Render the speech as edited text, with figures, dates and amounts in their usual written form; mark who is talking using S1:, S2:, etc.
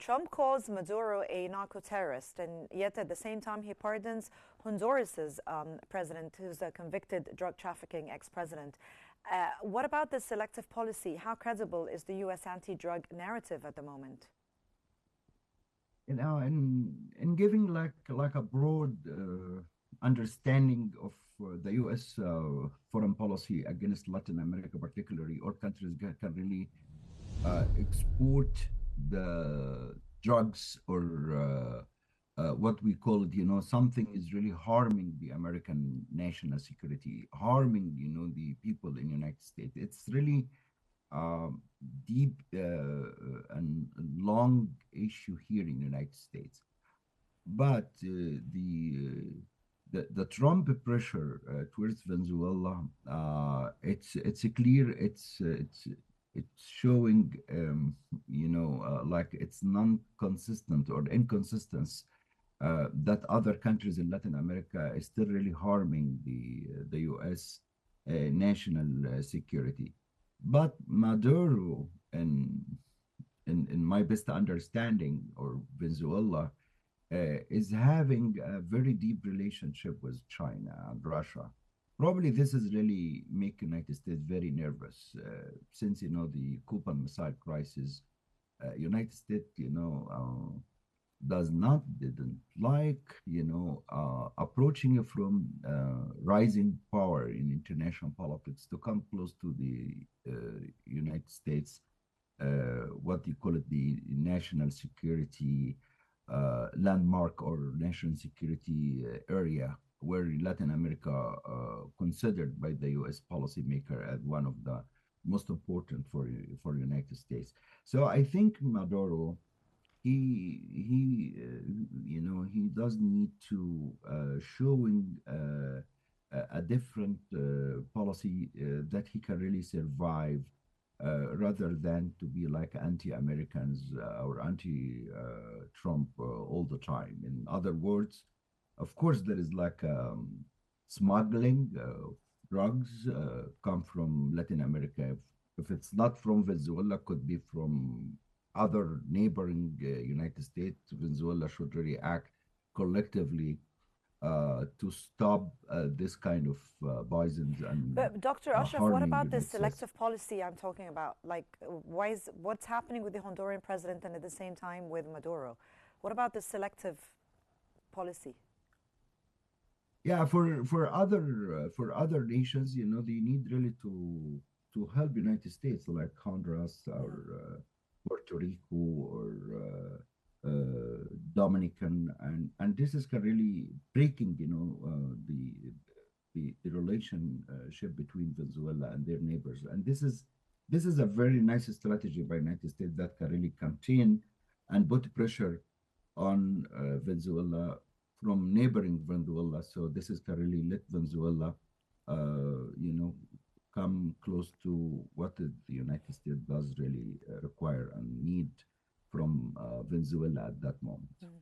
S1: Trump calls Maduro a narco-terrorist, and yet at the same time he pardons Honduras's president, who's a convicted drug trafficking ex-president. What about this selective policy? How credible is the U.S. anti-drug narrative at the moment?
S2: In giving like a broad understanding of the U.S. Foreign policy against Latin America, particularly, all countries can really export the drugs or what we call it, something is really harming the American national security, harming, the people in the United States. It's really um, deep and long issue here in the United States. But the Trump pressure towards Venezuela, it's clear, it's showing, like it's non-consistent or inconsistent that other countries in Latin America is still really harming the U.S. National security. But Maduro, in my best understanding, or Venezuela, is having a very deep relationship with China and Russia. Probably this is really make United States very nervous since the Cuban Missile Crisis. United States, does not didn't like approaching from rising power in international politics to come close to the United States, what you call it, the national security landmark or national security area, where Latin America considered by the U.S. policymaker as one of the most important for United States. So I think Maduro, he does need to showing a different policy that he can really survive, rather than to be like anti-Americans or anti-Trump all the time. In other words, of course, there is like smuggling drugs come from Latin America. If it's not from Venezuela, could be from other neighboring United States. Venezuela should really act collectively to stop this kind of poisons and
S1: But Dr. Ashraf, what
S2: harming
S1: about this
S2: United States.
S1: selective policy I'm talking about? Like, what's happening with the Honduran president and at the same time with Maduro? What about this selective policy?
S2: Yeah, for other nations, they need really to help United States, like Honduras or
S1: Mm.
S2: Puerto Rico or Dominican, and this is really breaking, the relationship between Venezuela and their neighbors, and this is a very nice strategy by United States that can really contain and put pressure on Venezuela from neighboring Venezuela. So this is can really let Venezuela, come close to what the United States does really require and need from Venezuela at that moment.
S1: Mm.